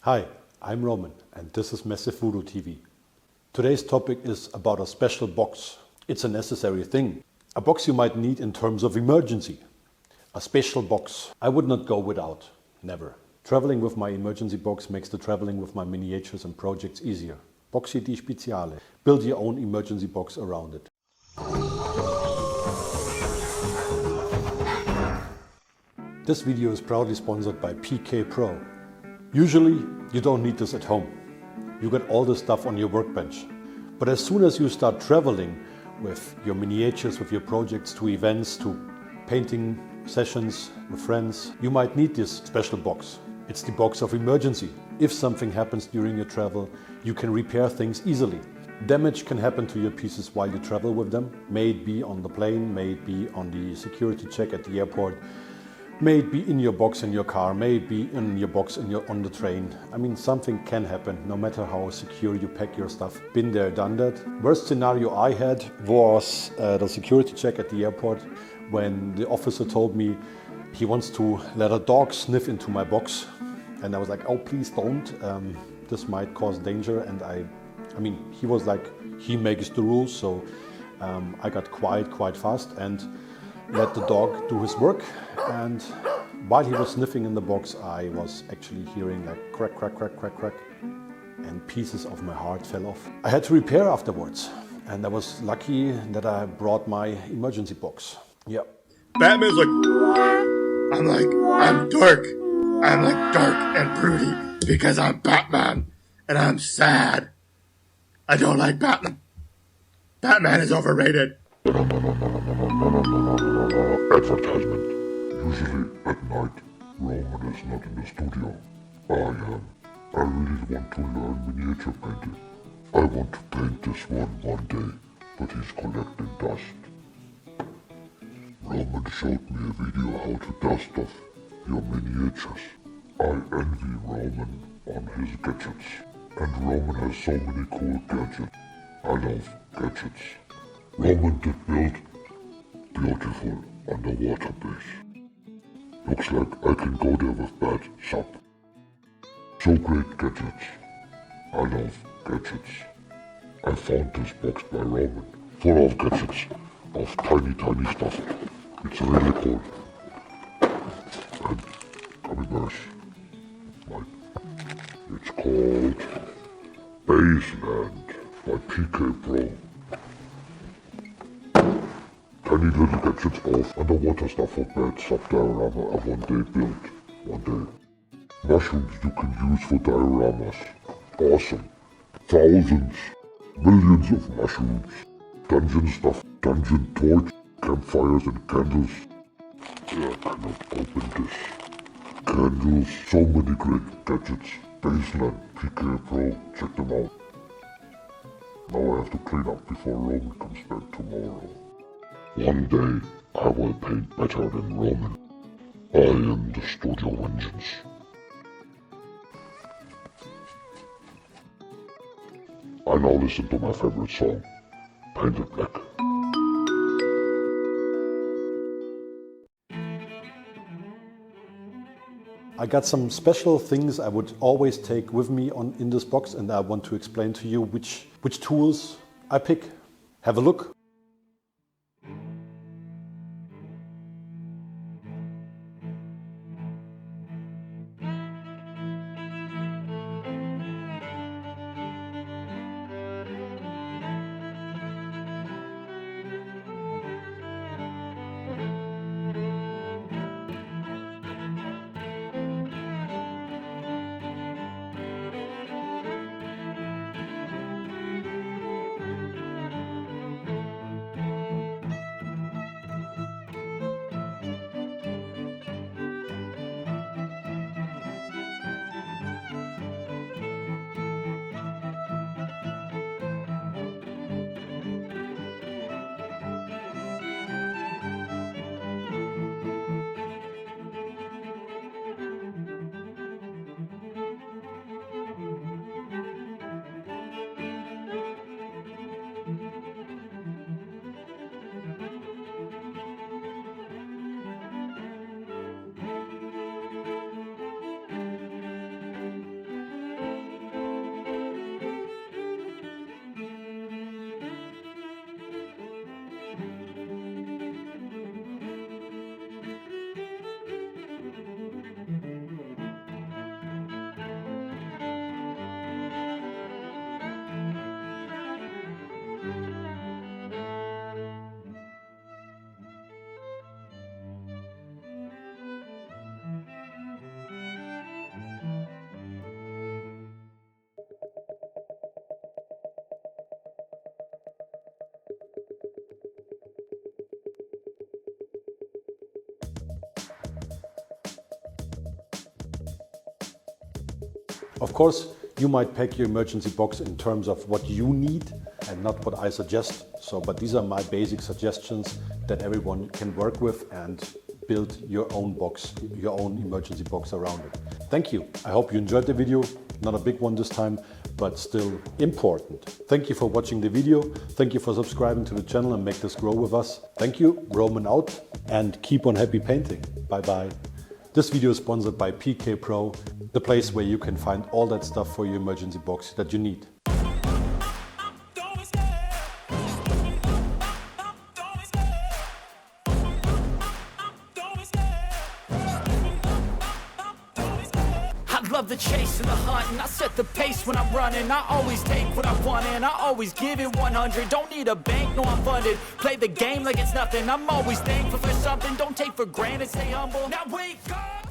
Hi, I'm Roman and this is Massive Voodoo TV. Today's topic is about a special box. It's a necessary thing. A box you might need in terms of emergency. A special box I would not go without. Never. Traveling with my emergency box makes the traveling with my miniatures and projects easier. Boxi di Speziale. Build your own emergency box around it. This video is proudly sponsored by PK Pro. Usually you don't need this at home. You get all this stuff on your workbench. But as soon as you start traveling with your miniatures, with your projects, to events, to painting sessions with friends, you might need this special box. It's the box of emergency. If something happens during your travel, you can repair things easily. Damage can happen to your pieces while you travel with them. May it be on the plane, may it be on the security check at the airport, may it be in your box in your car, may it be in your box on the train. I mean, something can happen no matter how secure you pack your stuff. Been there, done that. Worst scenario I had was the security check at the airport when the officer told me he wants to let a dog sniff into my box. And I was like, oh, please don't. This might cause danger. And I mean, he was like, he makes the rules. So I got quiet quite fast and let the dog do his work. And while he was sniffing in the box, I was actually hearing like crack, crack, crack, crack, crack. And pieces of my heart fell off. I had to repair afterwards. And I was lucky that I brought my emergency box. Yeah. Batman's like, I'm dark. I'm like dark and broody because I'm Batman and I'm sad. I don't like Batman. Batman is overrated. Advertisement. Usually at night, Roman is not in the studio. I am. I really want to learn miniature painting. I want to paint this one day, but he's collecting dust. Roman showed me a video how to dust off your miniatures. I envy Roman on his gadgets. And Roman has so many cool gadgets. I love gadgets. Roman did build beautiful underwater base. Looks like I can go there with bad sub. So great gadgets. I love gadgets. I found this box by Roman, full of gadgets, of tiny stuff. It's really cool. And gummy bears. It's called Baseland by PK Pro. Tiny little gadgets of underwater stuff for bad sub-diorama I one day built. Mushrooms you can use for dioramas. Awesome. Thousands, millions of mushrooms. Dungeon stuff, dungeon torch, campfires and candles. I cannot open this. Candles, so many great gadgets. Baseland, PK Pro, check them out. Now I have to clean up before Roman comes back tomorrow. One day, I will paint better than Roman. I am the Studio Vengeance. I now listen to my favorite song, Painted Black. I got some special things I would always take with me in this box, and I want to explain to you which tools I pick. Have a look. Of course, you might pack your emergency box in terms of what you need and not what I suggest. But these are my basic suggestions that everyone can work with and build your own box, your own emergency box around it. Thank you. I hope you enjoyed the video. Not a big one this time, but still important. Thank you for watching the video. Thank you for subscribing to the channel and make this grow with us. Thank you, Roman out, and keep on happy painting. Bye bye. This video is sponsored by PK Pro, the place where you can find all that stuff for your emergency box that you need. I love the chase and the hunt, and I set the pace when I'm running. I always take what I want and I always give it 100. Don't need a bank, no I'm funded. Play the game like it's nothing. I'm always thankful for something. Don't take for granted, stay humble. Now wake up!